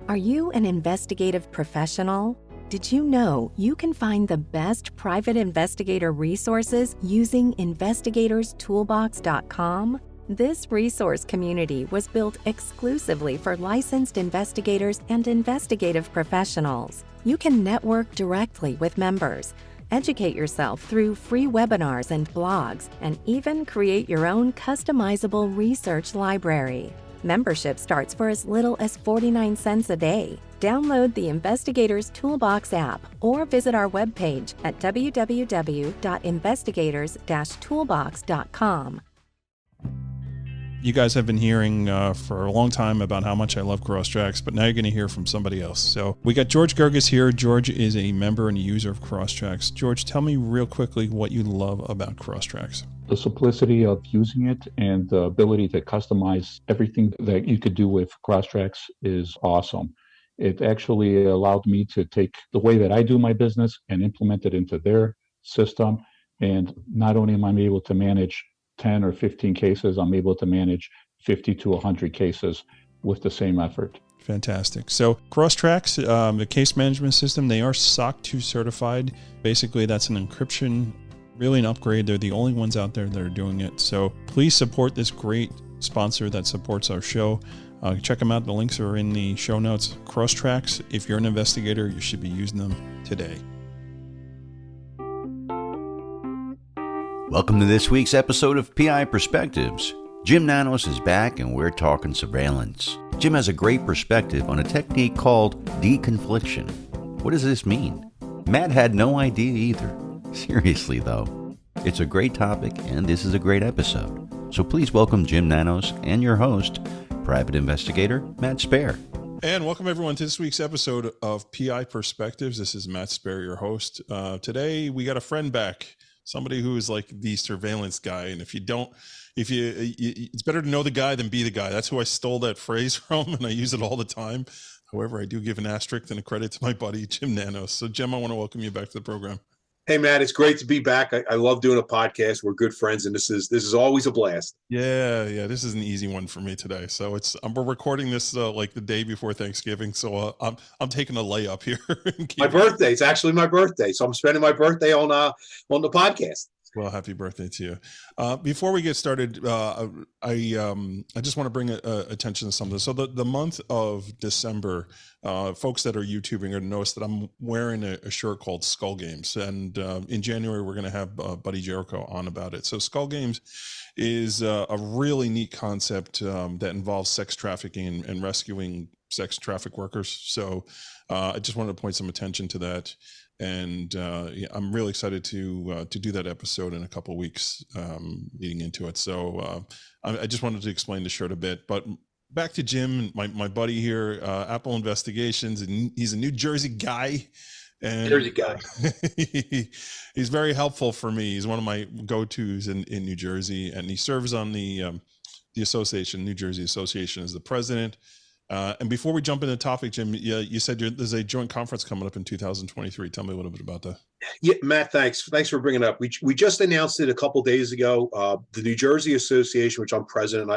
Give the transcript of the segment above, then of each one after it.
Are you an investigative professional? Did you know you can find the best private investigator resources using investigatorstoolbox.com? This resource community was built exclusively for licensed investigators and investigative professionals. You can network directly with members, educate yourself through free webinars and blogs, and even create your own customizable research library. Membership starts for as little as 49 cents a day. Download the Investigator's Toolbox app or visit our webpage at www.investigators-toolbox.com. You guys have been hearing for a long time about how much I love Crosstracks, but now you're going to hear from somebody else. So we got George Gerges here. George is a member and a user of Crosstracks. George, tell me real quickly what you love about Crosstracks. The simplicity of using it and the ability to customize everything that you could do with Crosstracks is awesome. It actually allowed me to take the way that I do my business and implement it into their system. And not only am I able to manage 10 or 15 cases, I'm able to manage 50 to 100 cases with the same effort. Fantastic. So Crosstracks, the case management system, they are SOC 2 certified. Basically, that's an encryption, really an upgrade. They're the only ones out there that are doing it. So please support this great sponsor that supports our show. Check them out. The links are in the show notes. Crosstracks, if you're an investigator, you should be using them today. Welcome to this week's episode of PI Perspectives. Jim Nanos is back and we're talking surveillance. Jim has a great perspective on a technique called deconfliction. What does this mean? Matt had no idea either. Seriously though, it's a great topic and this is a great episode. So please welcome Jim Nanos and your host, private investigator Matt Spaier. And welcome everyone to this week's episode of PI Perspectives. This is Matt Spaier, your host. Today we got a friend back. Somebody who is like the surveillance guy. And it's better to know the guy than be the guy. That's who I stole that phrase from, and I use it all the time. However, I do give an asterisk and a credit to my buddy, Jim Nanos. So Jim, I want to welcome you back to the program. Hey, Matt, it's great to be back. I love doing a podcast. We're good friends, and this is always a blast. Yeah. This is an easy one for me today. So we're recording this like the day before Thanksgiving. So I'm taking a layup here. My birthday. It's actually my birthday, so I'm spending my birthday on the podcast. Well, happy birthday to you. Before we get started, I just want to bring attention to something. So the month of December, folks that are YouTubing are going to notice that I'm wearing a shirt called Skull Games. And in January, we're going to have Buddy Jericho on about it. So Skull Games is a really neat concept that involves sex trafficking and rescuing sex traffic workers. So I just wanted to point some attention to that. And I'm really excited to do that episode in a couple of weeks leading into it. So I just wanted to explain the shirt a bit. But back to Jim, my buddy here, Apple Investigations, and he's a New Jersey guy. And Jersey guy. He's very helpful for me. He's one of my go-tos in New Jersey, and he serves on the association, New Jersey Association, as the president. And before we jump into the topic, Jim, you said there's a joint conference coming up in 2023. Tell me a little bit about that. Yeah, Matt, thanks for bringing it up. We just announced it a couple days ago. The New Jersey Association, which I'm president,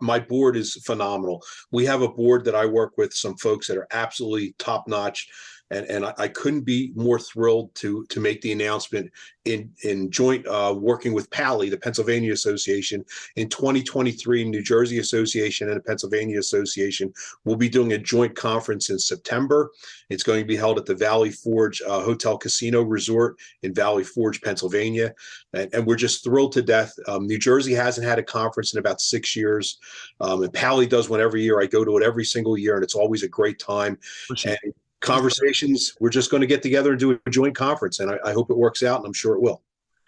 my board is phenomenal. We have a board that I work with, some folks that are absolutely top notch. And I couldn't be more thrilled to make the announcement in joint working with PALI, the Pennsylvania Association. In 2023, New Jersey Association and the Pennsylvania Association will be doing a joint conference in September. It's going to be held at the Valley Forge Hotel Casino Resort in Valley Forge, Pennsylvania. And we're just thrilled to death. New Jersey hasn't had a conference in about 6 years. And PALI does one every year. I go to it every single year, and it's always a great time. And conversations, we're just going to get together and do a joint conference, and I hope it works out, and I'm sure it will.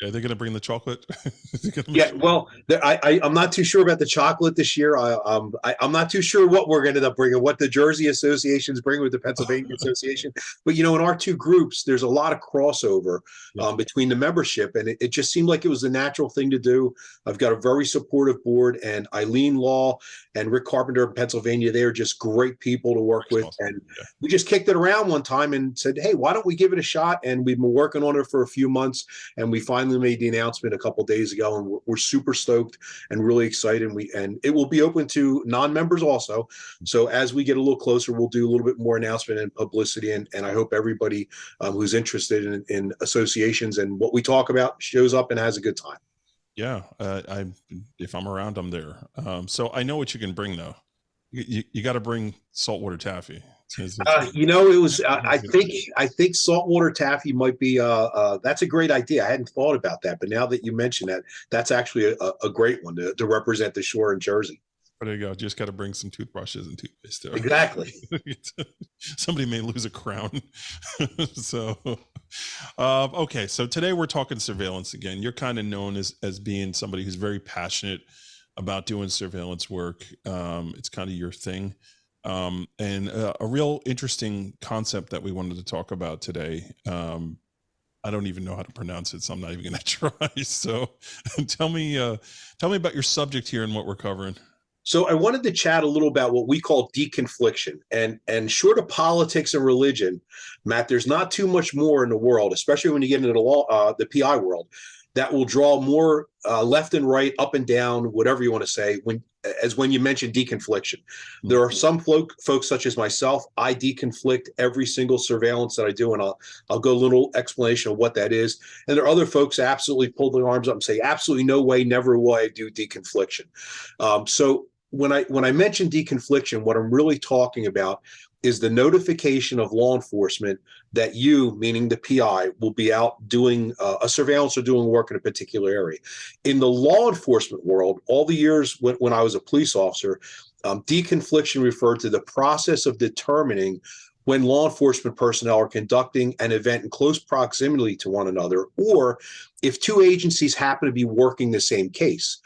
Are they going to bring the chocolate? Yeah, well, I'm not too sure about the chocolate this year. I'm not too sure what we're going to end up bringing, what the Jersey Associations bring with the Pennsylvania Association. But, in our two groups, there's a lot of crossover between the membership, and it just seemed like it was a natural thing to do. I've got a very supportive board, and Eileen Law and Rick Carpenter of Pennsylvania, they are just great people to work with. Awesome. And we just kicked it around one time and said, hey, why don't we give it a shot? And we've been working on it for a few months, and we finally finally made the announcement a couple of days ago, and we're super stoked and really excited. And it will be open to non-members also. So as we get a little closer, we'll do a little bit more announcement and publicity. And I hope everybody who's interested in associations and what we talk about shows up and has a good time. Yeah, if I'm around, I'm there. So I know what you can bring though. You got to bring saltwater taffy. It was. I think saltwater taffy might be. That's a great idea. I hadn't thought about that, but now that you mention that, that's actually a great one to represent the shore in Jersey. There you go. Just got to bring some toothbrushes and toothpaste too. Exactly. Somebody may lose a crown. So, okay. So today we're talking surveillance again. You're kind of known as being somebody who's very passionate about doing surveillance work. It's kind of your thing. And a real interesting concept that we wanted to talk about today. I don't even know how to pronounce it, so I'm not even going to try. So tell me about your subject here and what we're covering. So I wanted to chat a little about what we call deconfliction, and short of politics and religion, Matt, there's not too much more in the world, especially when you get into the law, the PI world, that will draw more left and right, up and down, whatever you want to say, when you mention deconfliction. There are some folks such as myself, I deconflict every single surveillance that I do, and I'll go a little explanation of what that is. And there are other folks that absolutely pull their arms up and say, absolutely no way, never will I do deconfliction. So when I mention deconfliction, what I'm really talking about is the notification of law enforcement that you, meaning the PI, will be out doing a surveillance or doing work in a particular area. In the law enforcement world, all the years when I was a police officer, deconfliction referred to the process of determining when law enforcement personnel are conducting an event in close proximity to one another, or if two agencies happen to be working the same case.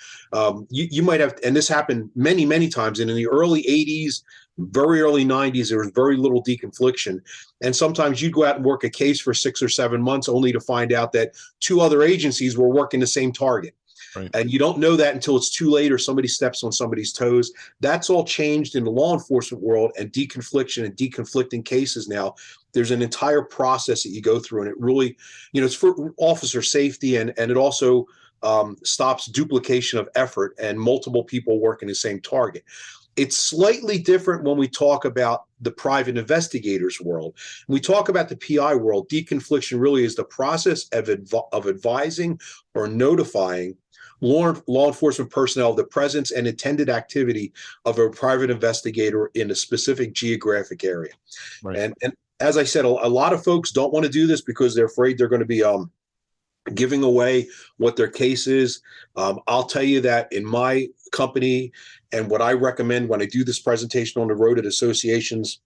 You might have, and this happened many, many times, and in the early 80s, very early 90s, there was very little deconfliction. And sometimes you'd go out and work a case for 6 or 7 months only to find out that 2 other agencies were working the same target. Right. And you don't know that until it's too late or somebody steps on somebody's toes. That's all changed in the law enforcement world, and deconfliction and deconflicting cases now. There's an entire process that you go through, and it really, it's for officer safety, and it also stops duplication of effort and multiple people working the same target. It's slightly different when we talk about the private investigators world. When we talk about the PI world, deconfliction really is the process of advising or notifying law enforcement personnel of the presence and intended activity of a private investigator in a specific geographic area. Right. And as I said, a lot of folks don't want to do this because they're afraid they're going to be giving away what their case is. I'll tell you that in my company, and what I recommend when I do this presentation on the road at associations,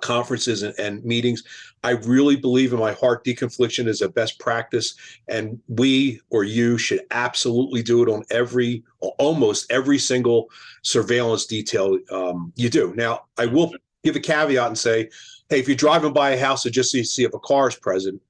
conferences and meetings, I really believe in my heart deconfliction is a best practice, and we or you should absolutely do it on almost every single surveillance detail you do. Now, I will give a caveat and say, hey, if you're driving by a house and just see if a car is present,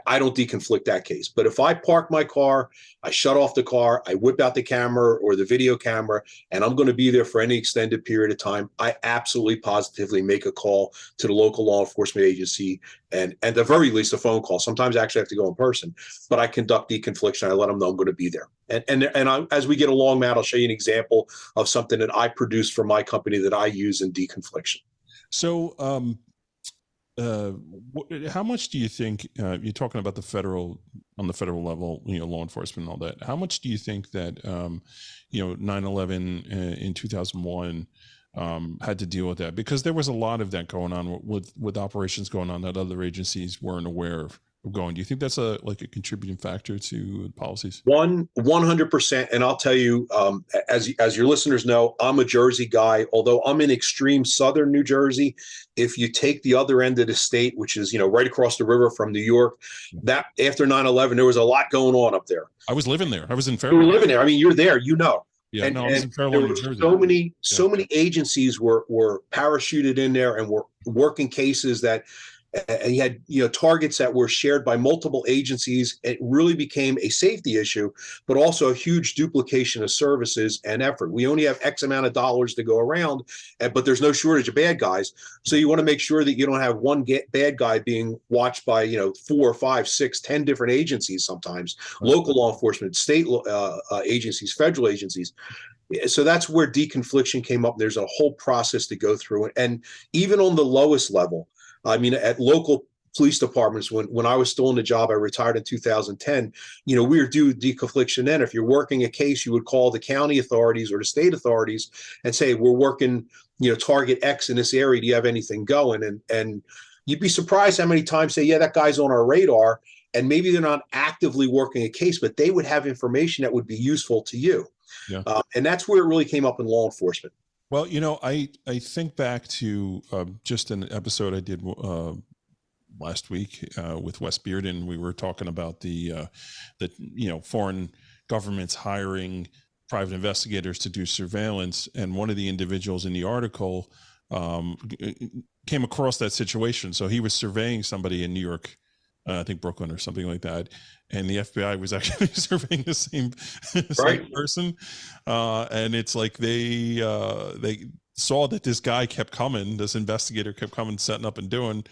I don't deconflict that case. But if I park my car, I shut off the car, I whip out the camera or the video camera, and I'm going to be there for any extended period of time, I absolutely positively make a call to the local law enforcement agency, and at the very least a phone call. Sometimes I actually have to go in person, but I conduct deconfliction. I let them know I'm going to be there. And as we get along, Matt, I'll show you an example of something that I produce for my company that I use in deconfliction. So, how much do you think, you're talking about on the federal level, law enforcement and all that, how much do you think that, 9/11 in 2001 had to deal with that? Because there was a lot of that going on with operations going on that other agencies weren't aware of going. Do you think that's a contributing factor to policies? 100%. And I'll tell you, as your listeners know, I'm a Jersey guy. Although I'm in extreme southern New Jersey, if you take the other end of the state, which is right across the river from New York, that after 9/11, there was a lot going on up there. I was living there. I was in Fairlawn. You were living there. I mean, you're there. Yeah, and, I was in Fairlawn, New Jersey. So many agencies were parachuted in there and were working cases that and you had, targets that were shared by multiple agencies. It really became a safety issue, but also a huge duplication of services and effort. We only have X amount of dollars to go around, but there's no shortage of bad guys. So you want to make sure that you don't have one bad guy being watched by 4, 5, 6, 10 different agencies, sometimes local law enforcement, state agencies, federal agencies. So that's where deconfliction came up. There's a whole process to go through, and even on the lowest level, I mean, at local police departments, when I was still in the job, I retired in 2010, we were due deconfliction then. If you're working a case, you would call the county authorities or the state authorities and say, we're working, target X in this area. Do you have anything going? And you'd be surprised how many times say, yeah, that guy's on our radar. And maybe they're not actively working a case, but they would have information that would be useful to you. Yeah. And that's where it really came up in law enforcement. Well, I think back to just an episode I did last week with Wes Bearden. We were talking about the foreign governments hiring private investigators to do surveillance, and one of the individuals in the article came across that situation. So he was surveying somebody in New York, I think Brooklyn or something like that, and the FBI was actually surveying the same person, and it's like they saw that this guy kept coming, this investigator kept coming, setting up and doing,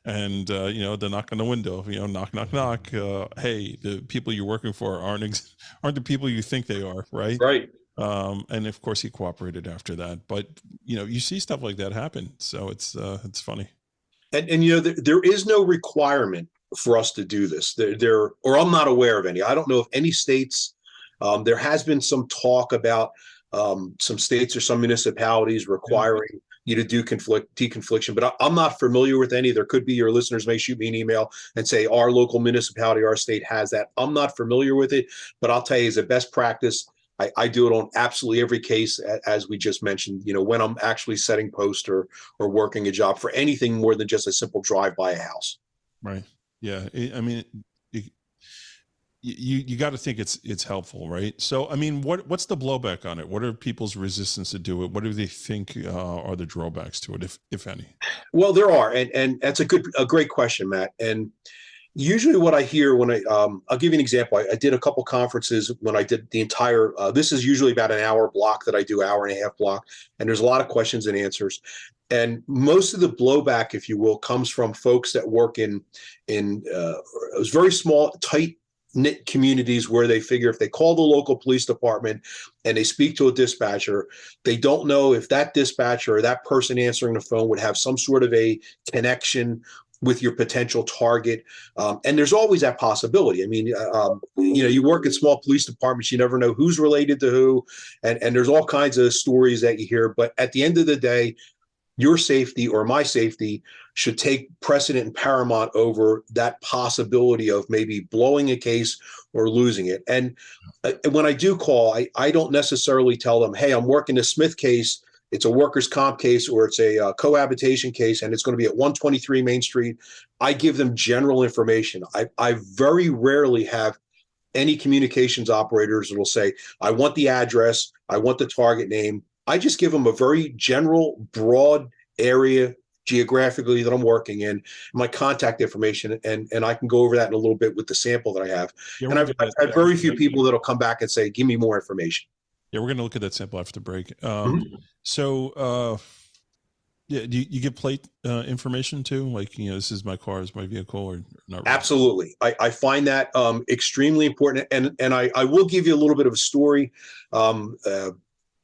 and they knock on the window, knock, knock, knock. Hey, the people you're working for aren't the people you think they are, right? Right. And of course he cooperated after that, but you see stuff like that happen, so it's funny. And there is no requirement for us to do this. Or I'm not aware of any. I don't know if any states. There has been some talk about some states or some municipalities requiring you to do deconfliction, but I'm not familiar with any. There could be. Your listeners may shoot me an email and say our local municipality, our state has that. I'm not familiar with it, but I'll tell you, as a best practice, I do it on absolutely every case, as we just mentioned, when I'm actually setting post or working a job for anything more than just a simple drive by a house. Right. Yeah. I mean, you got to think it's helpful, right? So, I mean, what's the blowback on it? What are people's resistance to do it? What do they think are the drawbacks to it, if any? Well, there are, and that's a great question, Matt. And usually what I hear when I'll give you an example. I did a couple conferences when I did the entire, this is usually about an hour block that I do, hour and a half block. And there's a lot of questions and answers. And most of the blowback, if you will, comes from folks that work in very small, tight-knit communities where they figure if they call the local police department and they speak to a dispatcher, they don't know if that dispatcher or that person answering the phone would have some sort of a connection with your potential target. And there's always that possibility. I mean, you work in small police departments, you never know who's related to who, and there's all kinds of stories that you hear. But at the end of the day, your safety or my safety should take precedent and paramount over that possibility of maybe blowing a case or losing it. And when I do call, I don't necessarily tell them, hey, I'm working a Smith case. It's a workers' comp case or it's a cohabitation case, and it's going to be at 123 Main Street. I give them general information. I very rarely have any communications operators that will say, I want the address, I want the target name. I just give them a very general, broad area geographically that I'm working in, my contact information, and I can go over that in a little bit with the sample that I have. Yeah, and I've had very few people that'll come back and say, give me more information. Yeah, we're going to look at that sample after the break. So, do you give plate information too? Like, this is my car, is my vehicle, or not really? Absolutely. I find that extremely important. And I will give you a little bit of a story.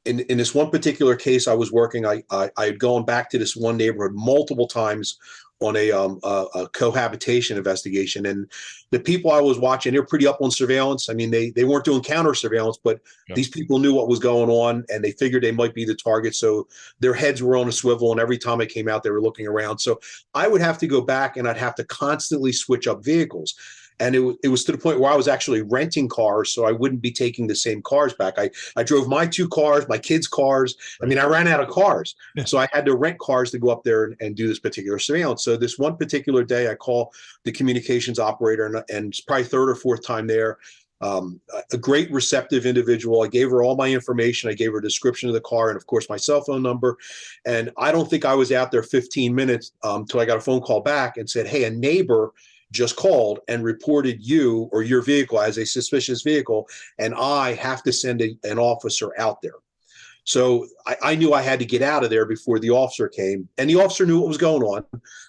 In this one particular case I was working, I had gone back to this one neighborhood multiple times on a cohabitation investigation, and the people I was watching, they're pretty up on surveillance. I mean, they weren't doing counter surveillance, but these people knew what was going on, and they figured they might be the target. So their heads were on a swivel, and every time I came out, they were looking around. So I would have to go back, and I'd have to constantly switch up vehicles. And it was to the point where I was actually renting cars, so I wouldn't be taking the same cars back. I drove my 2 cars, my kids' cars. I mean, I ran out of cars. So I had to rent cars to go up there and do this particular surveillance. So this one particular day, I call the communications operator, and it's probably 3rd or 4th time there. A great receptive individual. I gave her all my information. I gave her a description of the car and, of course, my cell phone number. And I don't think I was out there 15 minutes till I got a phone call back and said, hey, a neighbor just called and reported you or your vehicle as a suspicious vehicle, and I have to send an officer out there. So I knew I had to get out of there before the officer came, and the officer knew what was going on,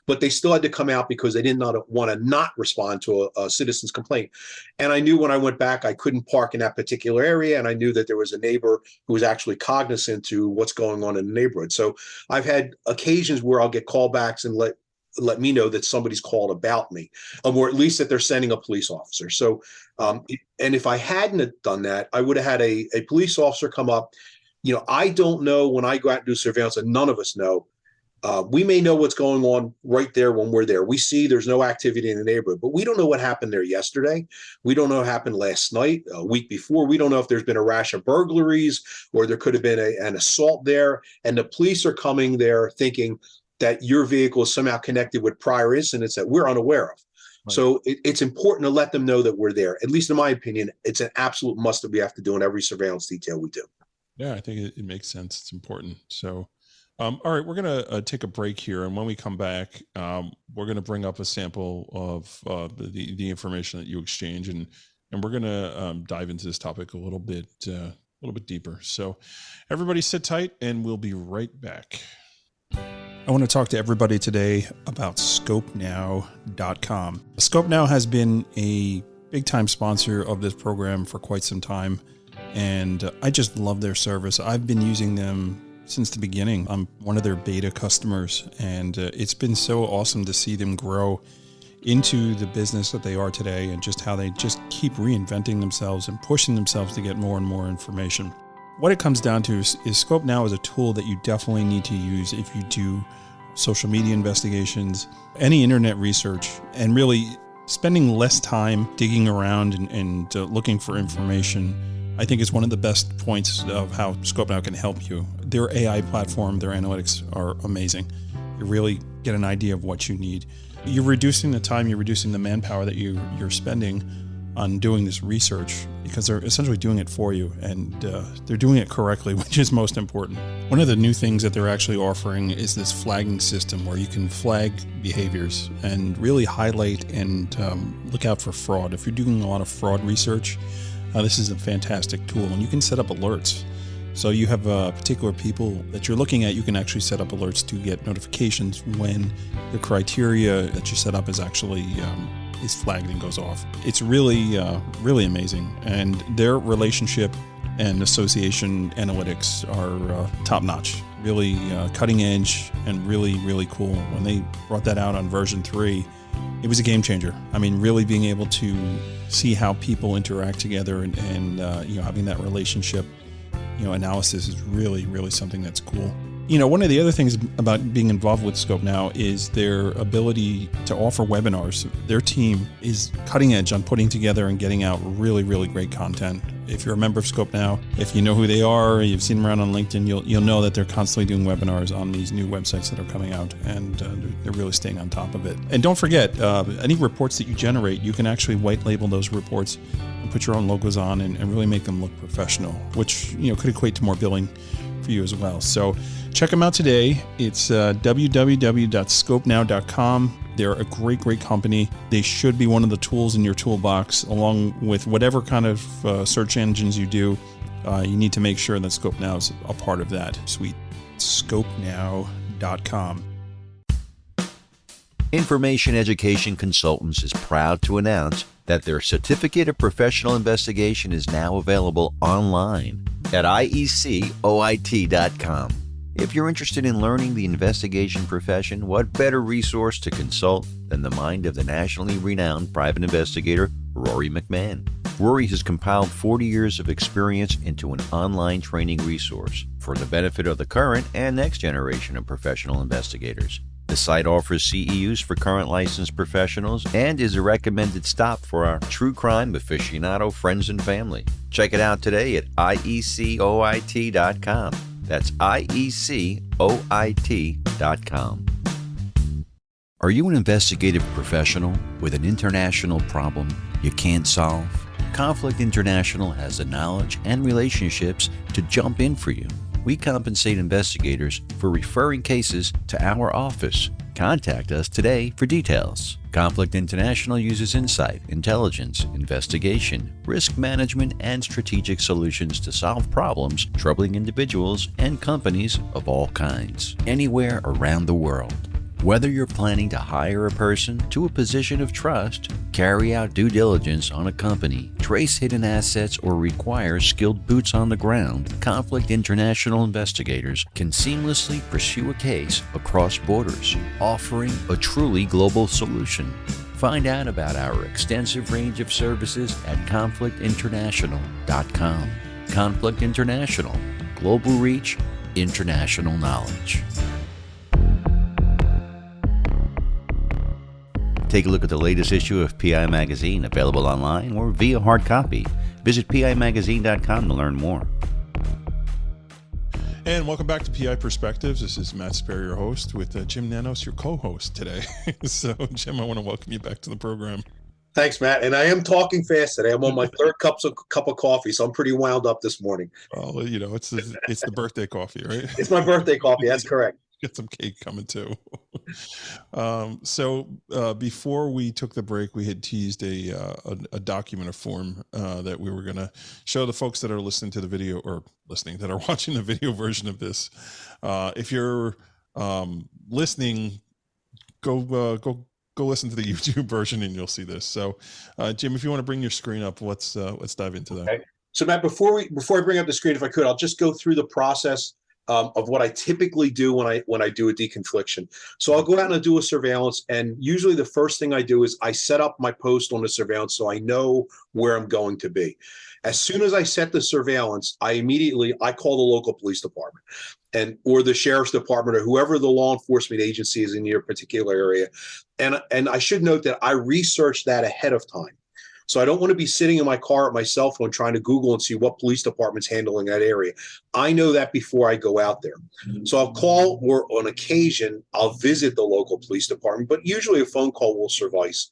but they still had to come out because they did not want to not respond to a citizen's complaint. And I knew when I went back, I couldn't park in that particular area. And I knew that there was a neighbor who was actually cognizant to what's going on in the neighborhood. So I've had occasions where I'll get callbacks and let me know that somebody's called about me, or at least that they're sending a police officer. So, and if I hadn't have done that, I would have had a police officer come up. I don't know when I go out and do surveillance, and none of us know. We may know what's going on right there when we're there. We see there's no activity in the neighborhood, but we don't know what happened there yesterday. We don't know what happened last night, a week before. We don't know if there's been a rash of burglaries or there could have been an assault there. And the police are coming there thinking that your vehicle is somehow connected with prior incidents that we're unaware of. Right. So it's important to let them know that we're there. At least in my opinion, it's an absolute must that we have to do in every surveillance detail we do. Yeah, I think it makes sense. It's important. So, all right, we're going to take a break here. And when we come back, we're going to bring up a sample of the information that you exchange. And we're going to dive into this topic a little bit deeper. So everybody sit tight and we'll be right back. I want to talk to everybody today about ScopeNow.com. ScopeNow has been a big time sponsor of this program for quite some time. And I just love their service. I've been using them since the beginning. I'm one of their beta customers, and it's been so awesome to see them grow into the business that they are today, and just how they just keep reinventing themselves and pushing themselves to get more and more information. What it comes down to is ScopeNow is a tool that you definitely need to use if you do social media investigations, any internet research, and really spending less time digging around and looking for information. I think is one of the best points of how ScopeNow can help you. Their AI platform, their analytics are amazing. You really get an idea of what you need. You're reducing the time, you're reducing the manpower that you're spending on doing this research, because they're essentially doing it for you, and they're doing it correctly, which is most important. One of the new things that they're actually offering is this flagging system where you can flag behaviors and really highlight and look out for fraud. If you're doing a lot of fraud research, this is a fantastic tool, and you can set up alerts. So you have particular people that you're looking at, you can actually set up alerts to get notifications when the criteria that you set up is actually is flagged and goes off. It's really, really amazing. And their relationship and association analytics are top notch, really cutting edge and really, really cool. When they brought that out on version 3, it was a game changer. I mean, really being able to see how people interact together and having that relationship, analysis is really, really something that's cool. One of the other things about being involved with ScopeNow is their ability to offer webinars. Their team is cutting edge on putting together and getting out really, really great content. If you're a member of ScopeNow, if you know who they are, you've seen them around on LinkedIn, you'll know that they're constantly doing webinars on these new websites that are coming out, and they're really staying on top of it. And don't forget, any reports that you generate, you can actually white label those reports and put your own logos on and really make them look professional, which could equate to more billing for you as well. So check them out today. It's www.scopenow.com. They're a great, great company. They should be one of the tools in your toolbox, along with whatever kind of search engines you do. You need to make sure that ScopeNow is a part of that suite. ScopeNow.com. Information Education Consultants is proud to announce that their Certificate of Professional Investigation is now available online at IECOIT.com. If you're interested in learning the investigation profession, what better resource to consult than the mind of the nationally renowned private investigator, Rory McMahon. Rory has compiled 40 years of experience into an online training resource for the benefit of the current and next generation of professional investigators. The site offers CEUs for current licensed professionals and is a recommended stop for our true crime aficionado friends and family. Check it out today at IECOIT.com. That's IECOIT.com. Are you an investigative professional with an international problem you can't solve? Conflict International has the knowledge and relationships to jump in for you. We compensate investigators for referring cases to our office. Contact us today for details. Conflict International uses insight, intelligence, investigation, risk management, and strategic solutions to solve problems troubling individuals and companies of all kinds, anywhere around the world. Whether you're planning to hire a person to a position of trust, carry out due diligence on a company, trace hidden assets, or require skilled boots on the ground, Conflict International investigators can seamlessly pursue a case across borders, offering a truly global solution. Find out about our extensive range of services at conflictinternational.com. Conflict International, global reach, international knowledge. Take a look at the latest issue of PI Magazine, available online or via hard copy. Visit PIMagazine.com to learn more. And welcome back to PI Perspectives. This is Matt Spaier, your host, with Jim Nanos, your co-host today. So, Jim, I want to welcome you back to the program. Thanks, Matt. And I am talking fast today. I'm on my third cup of coffee, so I'm pretty wound up this morning. Well, you know, it's the birthday coffee, right? It's my birthday coffee. That's correct. Get some cake coming too. So before we took the break, we had teased a document, a form that we were going to show the folks that are listening to the video, or that are watching the video version of this. If you're listening, go listen to the YouTube version and you'll see this. So Jim, if you want to bring your screen up, let's dive into that. Okay. So Matt, before I bring up the screen, if I could, I'll just go through the process of what I typically do when I do a deconfliction. So I'll go out and I'll do a surveillance, and usually the first thing I do is I set up my post on the surveillance so I know where I'm going to be. As soon as I set the surveillance, I call the local police department or the sheriff's department or whoever the law enforcement agency is in your particular area. And I should note that I research that ahead of time. So I don't want to be sitting in my car at my cell phone trying to Google and see what police department's handling that area. I know that before I go out there. So I'll call, or on occasion, I'll visit the local police department, but usually a phone call will suffice.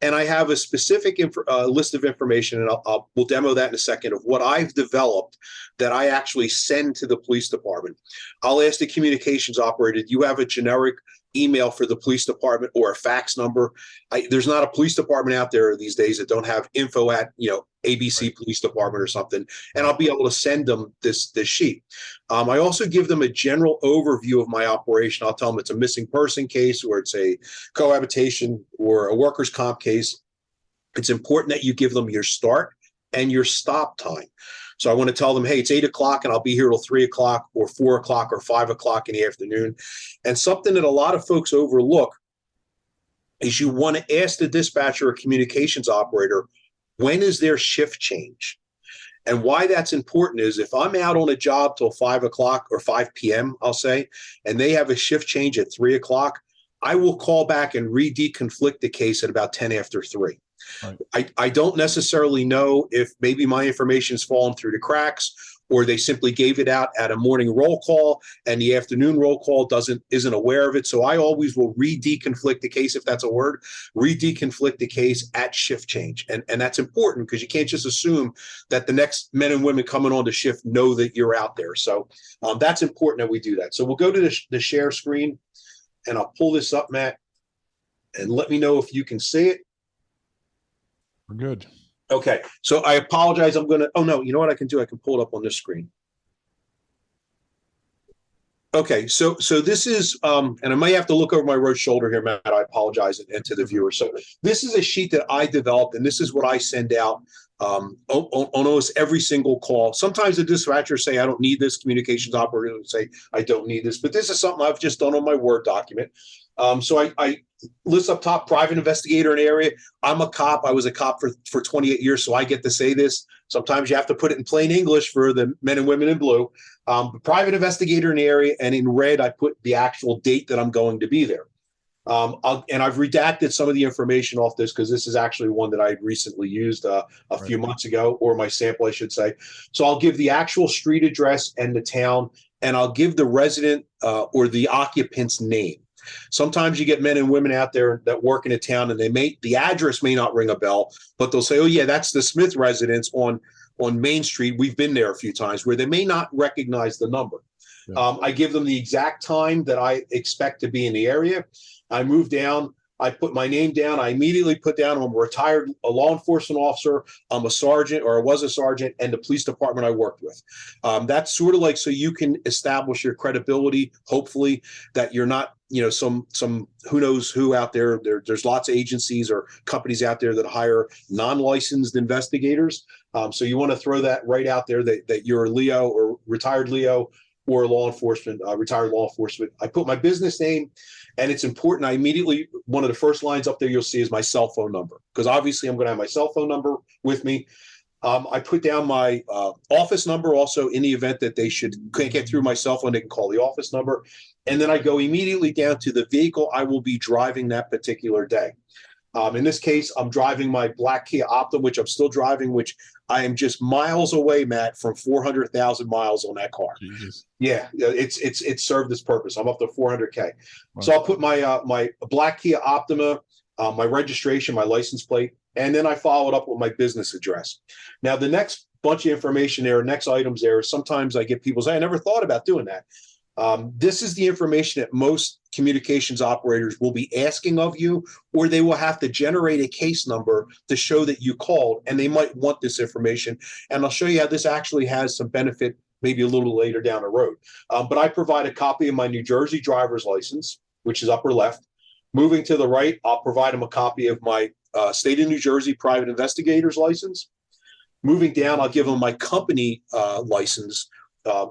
And I have a specific list of information, and we'll demo that in a second, of what I've developed that I actually send to the police department. I'll ask the communications operator, do you have a generic email for the police department or a fax number? There's not a police department out there these days that don't have info at, ABC Police Department or something, and I'll be able to send them this sheet. I also give them a general overview of my operation. I'll tell them it's a missing person case, or it's a cohabitation or a workers' comp case. It's important that you give them your start and your stop time. So I want to tell them, hey, it's 8 o'clock and I'll be here till 3 o'clock or 4 o'clock or 5 o'clock in the afternoon. And something that a lot of folks overlook is you want to ask the dispatcher or communications operator, when is their shift change? And why that's important is if I'm out on a job till 5 o'clock or 5 p.m., I'll say, and they have a shift change at 3 o'clock, I will call back and re-deconflict the case at about 10 after 3. Right. I don't necessarily know if maybe my information's fallen through the cracks, or they simply gave it out at a morning roll call and the afternoon roll call isn't aware of it. So I always will re-deconflict the case, if that's a word, re-deconflict the case at shift change. And that's important because you can't just assume that the next men and women coming on to shift know that you're out there. So that's important that we do that. So we'll go to the share screen, and I'll pull this up, Matt, and let me know if you can see it. We're good. Okay, so I apologize. I'm going to, oh no, you know what I can do? I can pull it up on this screen. Okay, so this is, and I might have to look over my right shoulder here, Matt. I apologize, and to the viewer. So this is a sheet that I developed, and this is what I send out on almost every single call. Sometimes the dispatchers say, I don't need this. Communications operator would say, I don't need this. But this is something I've just done on my Word document. So I list up top, private investigator in the area. I'm a cop. I was a cop for 28 years, so I get to say this. Sometimes you have to put it in plain English for the men and women in blue. Private investigator in the area, and in red, I put the actual date that I'm going to be there. And I've redacted some of the information off this because this is actually one that I recently used a few months ago, or my sample, I should say. So I'll give the actual street address and the town, and I'll give the resident or the occupant's name. Sometimes you get men and women out there that work in a town, and the address may not ring a bell, but they'll say, "Oh yeah, that's the Smith residence on Main Street. We've been there a few times," where they may not recognize the number. Yeah. I give them the exact time that I expect to be in the area. I move down. I put my name down. I immediately put down I'm a retired law enforcement officer. I'm a sergeant, or I was a sergeant, and the police department I worked with. That's sort of like so you can establish your credibility, hopefully, that you're not, some who knows who out there. There's lots of agencies or companies out there that hire non-licensed investigators. So you want to throw that right out there that you're a Leo or retired Leo or law enforcement, retired law enforcement. I put my business name, and it's important. I immediately, one of the first lines up there you'll see is my cell phone number, because obviously I'm going to have my cell phone number with me. I put down my office number also in the event that they can't get through my cell phone, they can call the office number. And then I go immediately down to the vehicle I will be driving that particular day. In this case, I'm driving my black Kia Optima, which I'm still driving, which I am just miles away, Matt, from 400,000 miles on that car. Jesus. Yeah, it's served its purpose. I'm up to 400K. Wow. So I'll put my my black Kia Optima, my registration, my license plate, and then I follow it up with my business address. Now, the next bunch of information there, next items there, sometimes I get people say, I never thought about doing that. This is the information that most communications operators will be asking of you, or they will have to generate a case number to show that you called, and they might want this information. And I'll show you how this actually has some benefit maybe a little later down the road. But I provide a copy of my New Jersey driver's license, which is upper left. Moving to the right, I'll provide them a copy of my state of New Jersey private investigator's license. Moving down, I'll give them my company license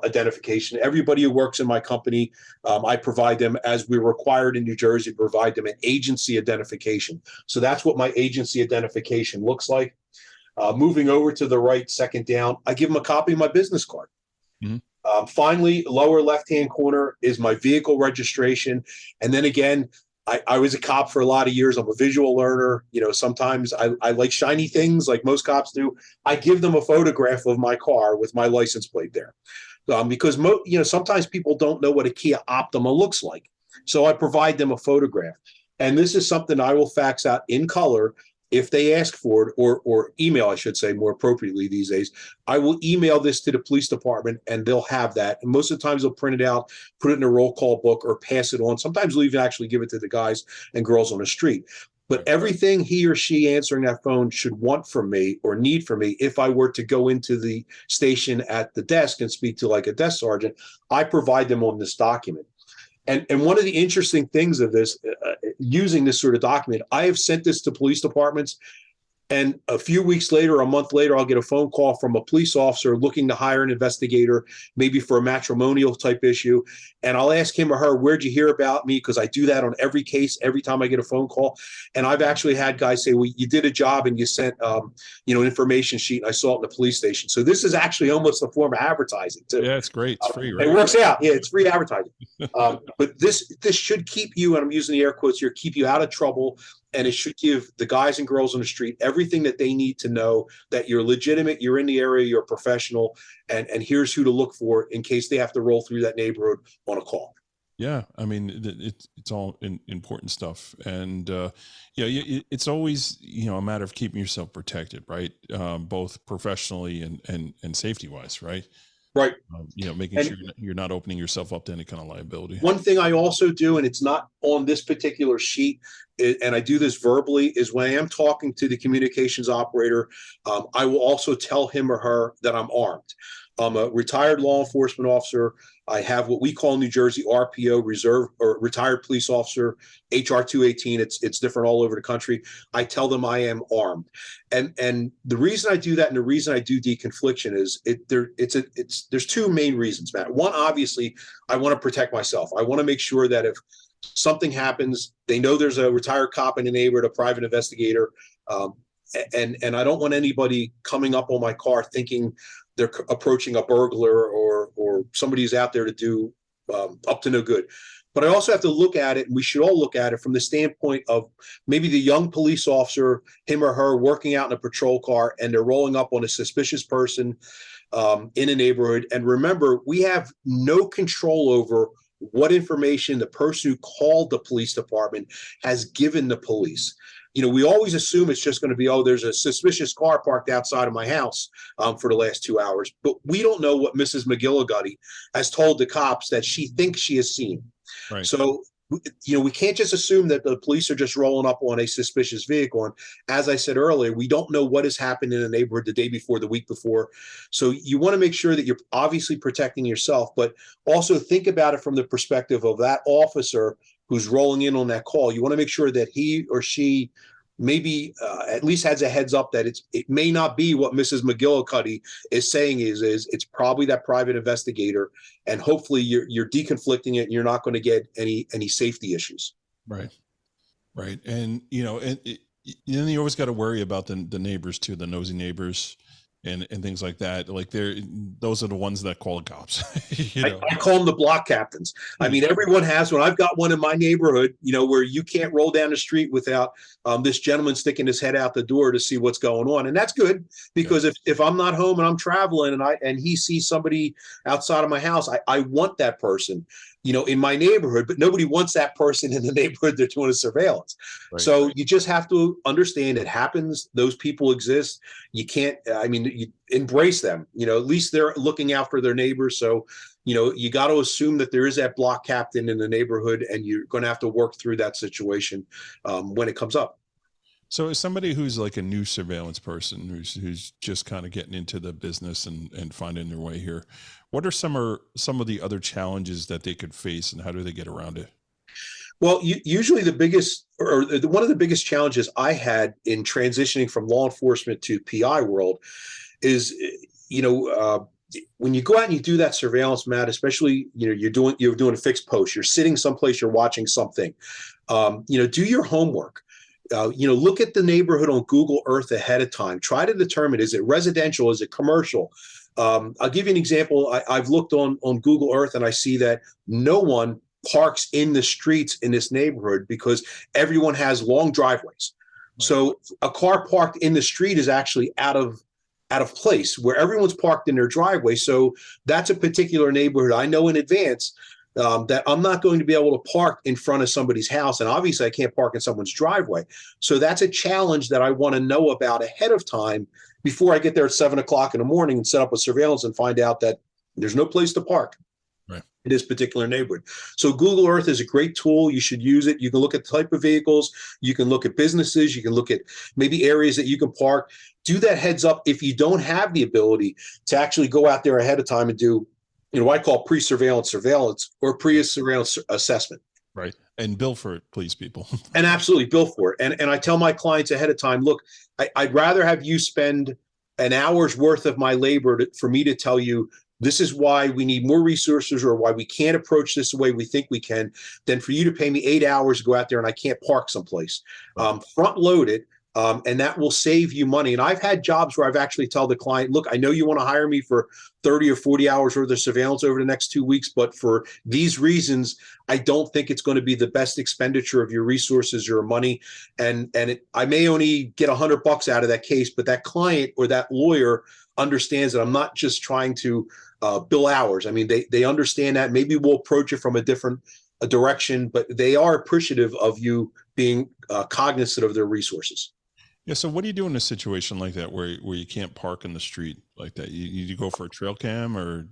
identification. Everybody who works in my company, I provide them, as we're required in New Jersey, provide them an agency identification. So that's what my agency identification looks like. Moving over to the right, second down, I give them a copy of my business card. Mm-hmm. Finally, lower left-hand corner is my vehicle registration. And then again, I was a cop for a lot of years. I'm a visual learner. Sometimes I like shiny things like most cops do. I give them a photograph of my car with my license plate there. Because sometimes people don't know what a Kia Optima looks like. So I provide them a photograph. And this is something I will fax out in color if they ask for it, or email, I should say, more appropriately these days. I will email this to the police department, and they'll have that. And most of the times they'll print it out, put it in a roll call book, or pass it on. Sometimes they'll even actually give it to the guys and girls on the street. But everything he or she answering that phone should want from me or need from me, if I were to go into the station at the desk and speak to like a desk sergeant, I provide them on this document. And one of the interesting things of this, using this sort of document, I have sent this to police departments, and a few weeks later, a month later, I'll get a phone call from a police officer looking to hire an investigator, maybe for a matrimonial type issue. And I'll ask him or her, where'd you hear about me? Because I do that on every case, every time I get a phone call. And I've actually had guys say, well, you did a job and you sent, an information sheet, and I saw it in the police station. So this is actually almost a form of advertising too. Yeah, it's great. It's free, right? It works out. Yeah, it's free advertising. But this should keep you, and I'm using the air quotes here, keep you out of trouble. And it should give the guys and girls on the street everything that they need to know that you're legitimate, you're in the area, you're a professional, and here's who to look for in case they have to roll through that neighborhood on a call. Yeah, I mean, it's all important stuff, and it's always a matter of keeping yourself protected, right? Both professionally and safety wise, right? Right. Making sure you're not opening yourself up to any kind of liability. One thing I also do, and it's not on this particular sheet, and I do this verbally, is when I am talking to the communications operator, I will also tell him or her that I'm armed. I'm a retired law enforcement officer. I have what we call in New Jersey RPO, reserve or retired police officer, HR 218. It's different all over the country. I tell them I am armed, and the reason I do that and the reason I do deconfliction is there's two main reasons, Matt. One, obviously, I want to protect myself. I want to make sure that if something happens, they know there's a retired cop in the neighborhood, a private investigator, and I don't want anybody coming up on my car thinking they're approaching a burglar or somebody who's out there to do up to no good. But I also have to look at it, and we should all look at it from the standpoint of maybe the young police officer, him or her, working out in a patrol car, and they're rolling up on a suspicious person in a neighborhood. And remember, we have no control over what information the person who called the police department has given the police. We always assume it's just going to be, oh, there's a suspicious car parked outside of my house for the last 2 hours. But we don't know what Mrs. McGillicuddy has told the cops that she thinks she has seen. Right. So, we can't just assume that the police are just rolling up on a suspicious vehicle. And as I said earlier, we don't know what has happened in the neighborhood the day before, the week before. So you want to make sure that you're obviously protecting yourself, but also think about it from the perspective of that officer who's rolling in on that call. You want to make sure that he or she maybe at least has a heads up that it may not be what Mrs. McGillicuddy is saying is it's probably that private investigator, and hopefully you're deconflicting it and you're not going to get any safety issues. Right. And then you always got to worry about the neighbors too, the nosy neighbors and things like that. Like those are the ones that call the cops. I call them the block captains. I mean, everyone has one. I've got one in my neighborhood, where you can't roll down the street without this gentleman sticking his head out the door to see what's going on. And that's good, because if I'm not home and I'm traveling and he sees somebody outside of my house, I want that person, in my neighborhood, but nobody wants that person in the neighborhood they're doing a surveillance. Right. So you just have to understand it happens. Those people exist. You can't, you embrace them, at least they're looking out for their neighbors. So, you got to assume that there is that block captain in the neighborhood, and you're going to have to work through that situation when it comes up. So as somebody who's like a new surveillance person who's just kind of getting into the business and finding their way here, what are some of the other challenges that they could face, and how do they get around it? Well, usually one of the biggest challenges I had in transitioning from law enforcement to PI world is, when you go out and you do that surveillance, Matt, especially, you're doing a fixed post, you're sitting someplace, you're watching something, do your homework. Look at the neighborhood on Google Earth ahead of time. Try to determine, is it residential? Is it commercial? I'll give you an example. I've looked on Google Earth, and I see that no one parks in the streets in this neighborhood because everyone has long driveways. Right. So a car parked in the street is actually out of place, where everyone's parked in their driveway. So that's a particular neighborhood I know in advance that I'm not going to be able to park in front of somebody's house. And obviously I can't park in someone's driveway. So that's a challenge that I want to know about ahead of time before I get there at 7 o'clock in the morning and set up a surveillance and find out that there's no place to park in this particular neighborhood. So Google Earth is a great tool. You should use it. You can look at the type of vehicles. You can look at businesses. You can look at maybe areas that you can park. Do that heads up if you don't have the ability to actually go out there ahead of time and do what I call pre-surveillance surveillance or pre-surveillance assessment. Right. And bill for it, please, people. And absolutely bill for it. And I tell my clients ahead of time, look, I'd rather have you spend an hour's worth of my labor for me to tell you this is why we need more resources or why we can't approach this the way we think we can, than for you to pay me 8 hours to go out there and I can't park someplace. Front load it. And that will save you money. And I've had jobs where I've actually tell the client, look, I know you want to hire me for 30 or 40 hours worth of surveillance over the next 2 weeks, but for these reasons, I don't think it's going to be the best expenditure of your resources or money. And I may only get $100 out of that case, but that client or that lawyer understands that I'm not just trying to bill hours. I mean, they understand that. Maybe we'll approach it from a different direction, but they are appreciative of you being cognizant of their resources. Yeah. So what do you do in a situation like that where you can't park in the street like that? You go for a trail cam or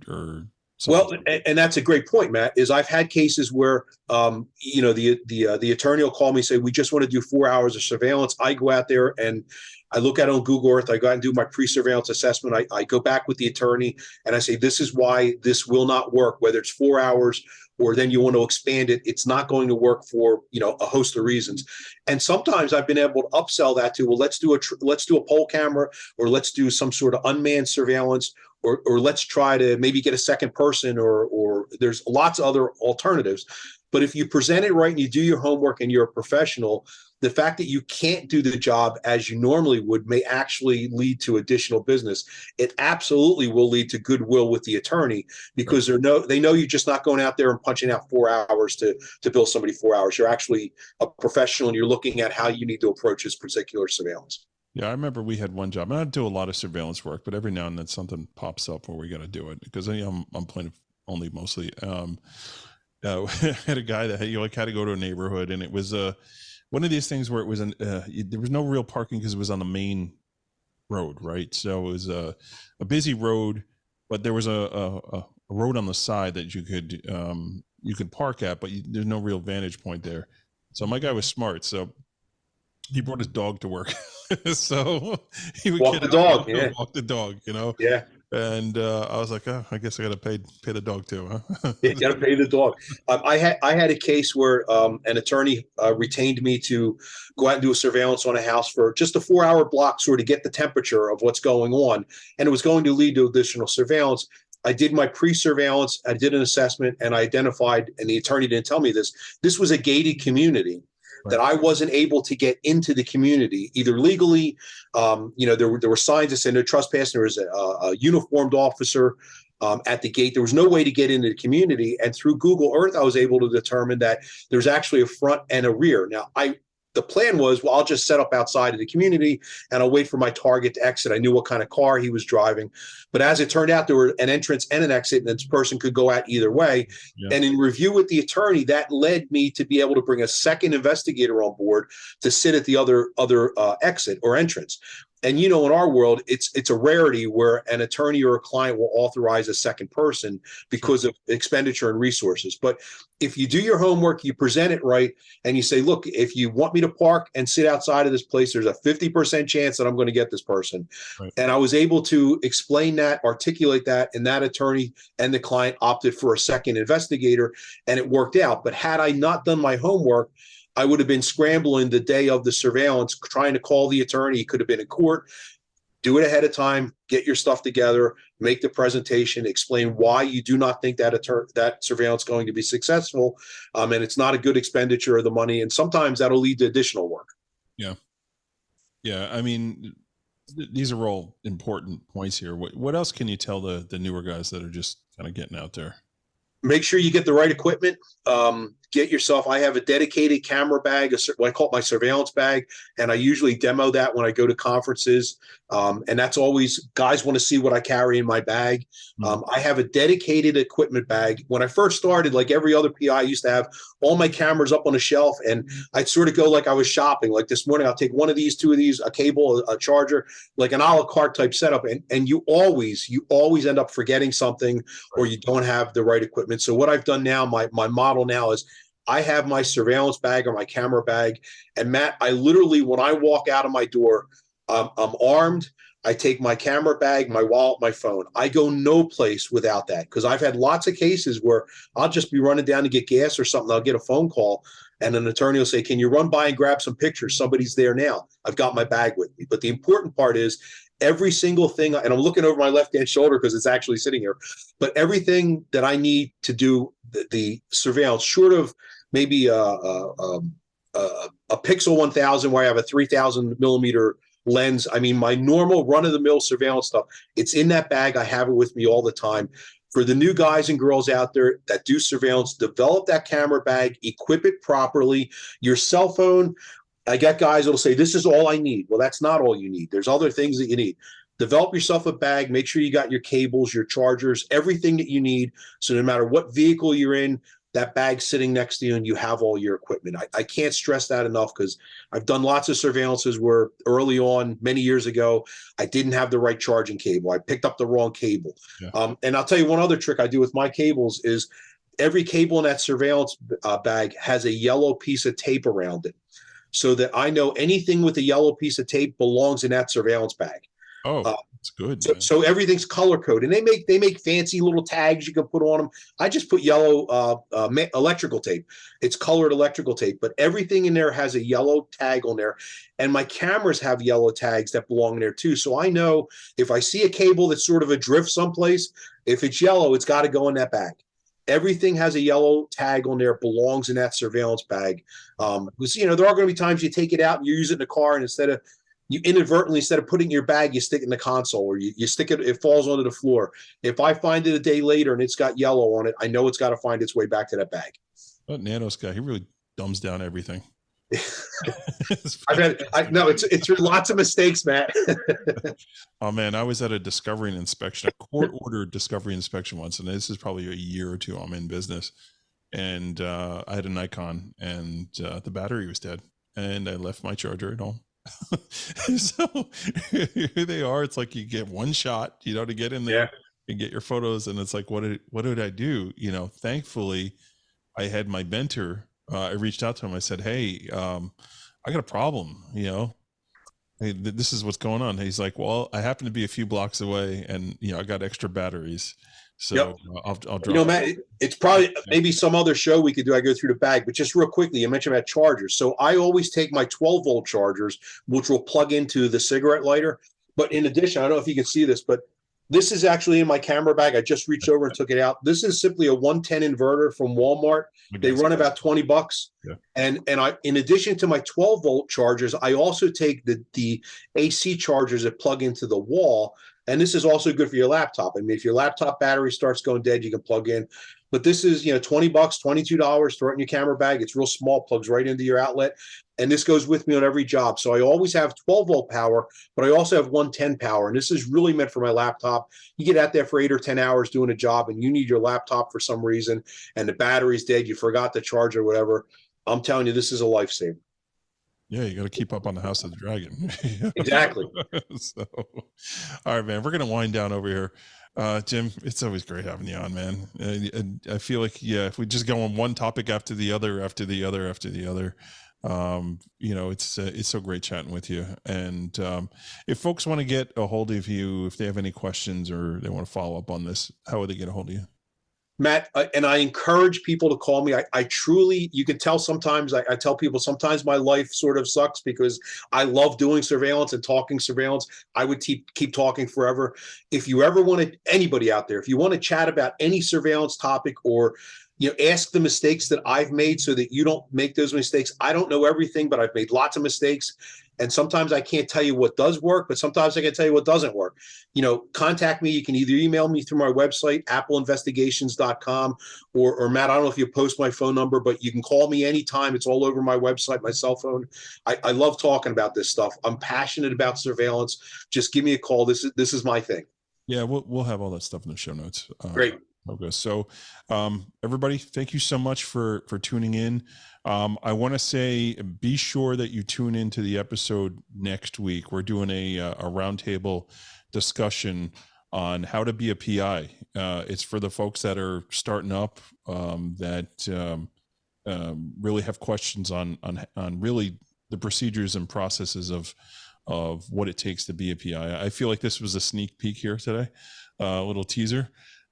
something? Well, and that's a great point, Matt, is I've had cases where, the attorney will call me and say, we just want to do 4 hours of surveillance. I go out there and I look at it on Google Earth. I go out and do my pre-surveillance assessment. I go back with the attorney and I say, this is why this will not work, whether it's 4 hours or then you want to expand it. It's not going to work for, a host of reasons. And sometimes I've been able to upsell that to, well, let's do a poll camera, or let's do some sort of unmanned surveillance, or let's try to maybe get a second person, or there's lots of other alternatives. But if you present it right and you do your homework and you're a professional, the fact that you can't do the job as you normally would may actually lead to additional business. It absolutely will lead to goodwill with the attorney, because they know you're just not going out there and punching out 4 hours to bill somebody 4 hours. You're actually a professional and you're looking at how you need to approach this particular surveillance. Yeah, I remember we had one job, and I do a lot of surveillance work, but every now and then something pops up where we got to do it because I'm playing only mostly. I had a guy that had, had to go to a neighborhood, and it was one of these things where it was there was no real parking because it was on the main road, right? So it was a busy road, but there was a road on the side that you could park at, but there's no real vantage point there. So my guy was smart, so he brought his dog to work. So he would Walk the dog, yeah. walk the dog, Yeah. And I was like, oh, I guess I got to pay the dog too, huh? You got to pay the dog. I had a case where an attorney retained me to go out and do a surveillance on a house for just a 4-hour block, sort of get the temperature of what's going on, and it was going to lead to additional surveillance. I did my pre-surveillance, I did an assessment, and I identified, and the attorney didn't tell me this was a gated community. Right. That I wasn't able to get into the community, either legally, there were signs that said no trespassing. There was a uniformed officer at the gate. There was no way to get into the community. And through Google Earth, I was able to determine that there's actually a front and a rear. Now, the plan was, well, I'll just set up outside of the community and I'll wait for my target to exit. I knew what kind of car he was driving. But as it turned out, there were an entrance and an exit, and this person could go out either way. Yeah. And in review with the attorney, that led me to be able to bring a second investigator on board to sit at the other exit or entrance. And, in our world, it's a rarity where an attorney or a client will authorize a second person because of expenditure and resources. But if you do your homework, you present it right, and you say, look, if you want me to park and sit outside of this place, there's a 50% chance that I'm going to get this person. Right. And I was able to explain that, articulate that, and that attorney and the client opted for a second investigator, and it worked out. But had I not done my homework, I would have been scrambling the day of the surveillance, trying to call the attorney. He could have been in court. Do it ahead of time, get your stuff together, make the presentation, explain why you do not think that surveillance is going to be successful, and it's not a good expenditure of the money. And sometimes that'll lead to additional work. Yeah. Yeah. I mean, these are all important points here. What else can you tell the newer guys that are just kind of getting out there? Make sure you get the right equipment. Get yourself, I have a dedicated camera bag, what I call it my surveillance bag, and I usually demo that when I go to conferences. And that's always, guys want to see what I carry in my bag. I have a dedicated equipment bag. When I first started, like every other PI, I used to have all my cameras up on a shelf, and I'd sort of go like I was shopping. Like this morning, I'll take one of these, two of these, a cable, a charger, like an a la carte type setup. And you always end up forgetting something, or you don't have the right equipment. So what I've done now, my model now is I have my surveillance bag or my camera bag. And Matt, I literally, when I walk out of my door, I'm armed. I take my camera bag, my wallet, my phone. I go no place without that, because I've had lots of cases where I'll just be running down to get gas or something. I'll get a phone call and an attorney will say, can you run by and grab some pictures? Somebody's there now. I've got my bag with me. But the important part is every single thing, and I'm looking over my left-hand shoulder because it's actually sitting here, but everything that I need to do the surveillance, short of maybe a Pixel 1000 where I have a 3000 millimeter lens. I mean, my normal run-of-the-mill surveillance stuff, it's in that bag. I have it with me all the time. For the new guys and girls out there that do surveillance, develop that camera bag, equip it properly. Your cell phone, I got guys that'll say, this is all I need. Well, that's not all you need. There's other things that you need. Develop yourself a bag. Make sure you got your cables, your chargers, everything that you need. So no matter what vehicle you're in, that bag sitting next to you and you have all your equipment. I can't stress that enough, because I've done lots of surveillances where early on, many years ago, I didn't have the right charging cable. I picked up the wrong cable. Yeah. And I'll tell you one other trick I do with my cables is every cable in that surveillance bag has a yellow piece of tape around it, so that I know anything with a yellow piece of tape belongs in that surveillance bag. Oh, that's good. So everything's color coded, and they make fancy little tags you can put on them. I just put yellow electrical tape. It's colored electrical tape, but everything in there has a yellow tag on there, and my cameras have yellow tags that belong in there too. So I know if I see a cable that's sort of adrift someplace, if it's yellow, it's got to go in that bag. Everything has a yellow tag on there, belongs in that surveillance bag. Because there are going to be times you take it out and you use it in the car, and instead of putting it in your bag, you stick it in the console, or you stick it falls onto the floor. If I find it a day later and it's got yellow on it, I know it's got to find its way back to that bag. That Nanos guy, he really dumbs down everything. It's through lots of mistakes, Matt. Oh man, I was at a discovery and inspection, a court-ordered discovery inspection once, and this is probably a year or two I'm in business. and I had a Nikon, and the battery was dead, and I left my charger at home. So here they are. It's like you get one shot, to get in there and get your photos, and it's like, what did I do? Thankfully, I had my mentor. I reached out to him. I said, "Hey, I got a problem. Hey, this is what's going on." He's like, "Well, I happen to be a few blocks away, and I got extra batteries, so I'll drop." Matt, it's probably maybe some other show we could do. I go through the bag, but just real quickly, you mentioned about chargers. So I always take my 12-volt chargers, which will plug into the cigarette lighter. But in addition, I don't know if you can see this, but this is actually in my camera bag. I just reached over and took it out. This is simply a 110 inverter from Walmart. They run about $20. Yeah. And I, in addition to my 12-volt chargers, I also take the AC chargers that plug into the wall. And this is also good for your laptop. I mean, if your laptop battery starts going dead, you can plug in. But this is, $20, $22, throw it in your camera bag. It's real small, plugs right into your outlet. And this goes with me on every job. So I always have 12-volt power, but I also have 110 power. And this is really meant for my laptop. You get out there for 8 or 10 hours doing a job, and you need your laptop for some reason, and the battery's dead, you forgot to charge or whatever. I'm telling you, this is a lifesaver. Yeah, you got to keep up on the House of the Dragon. Exactly. So, all right, man, we're going to wind down over here. Jim, it's always great having you on, man. I feel like, if we just go on one topic after the other, it's so great chatting with you. And if folks want to get a hold of you, if they have any questions or they want to follow up on this, how would they get a hold of you? Matt, and I encourage people to call me. I truly, you can tell sometimes, I tell people sometimes my life sort of sucks because I love doing surveillance and talking surveillance. I would keep talking forever. If you ever want to, anybody out there, if you want to chat about any surveillance topic or ask the mistakes that I've made so that you don't make those mistakes. I don't know everything, but I've made lots of mistakes. And sometimes I can't tell you what does work, but sometimes I can tell you what doesn't work. Contact me. You can either email me through my website, appleinvestigations.com, or Matt, I don't know if you post my phone number, but you can call me anytime. It's all over my website, my cell phone. I love talking about this stuff. I'm passionate about surveillance. Just give me a call. This is my thing. Yeah, we'll have all that stuff in the show notes. Great. Okay, so everybody, thank you so much for tuning in. I want to say, be sure that you tune into the episode next week. We're doing a roundtable discussion on how to be a PI. It's for the folks that are starting up, that really have questions on really the procedures and processes of what it takes to be a PI. I feel like this was a sneak peek here today, a little teaser.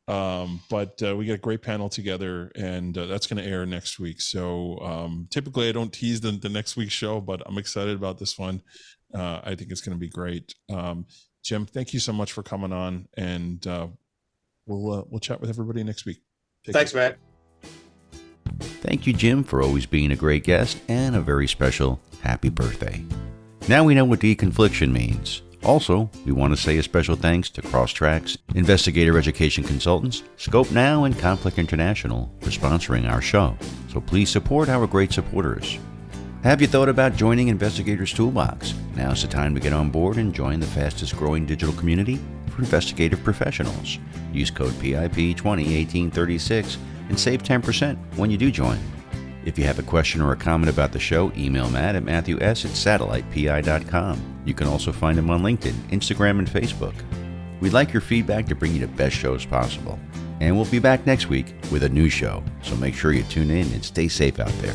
But we got a great panel together, and that's going to air next week. So typically I don't tease the next week's show, but I'm excited about this one. I think it's going to be great. Jim, thank you so much for coming on, and we'll chat with everybody next week. Thanks, Matt. Thank you, Jim, for always being a great guest and a very special happy birthday. Now we know what deconfliction means. Also, we want to say a special thanks to Crosstracks, Investigator Education Consultants, Scope Now, and Conflict International for sponsoring our show. So please support our great supporters. Have you thought about joining Investigator's Toolbox? Now's the time to get on board and join the fastest growing digital community for investigative professionals. Use code PIP201836 and save 10% when you do join. If you have a question or a comment about the show, email Matt at matthews@satellitepi.com. You can also find him on LinkedIn, Instagram, and Facebook. We'd like your feedback to bring you the best shows possible. And we'll be back next week with a new show, so make sure you tune in and stay safe out there.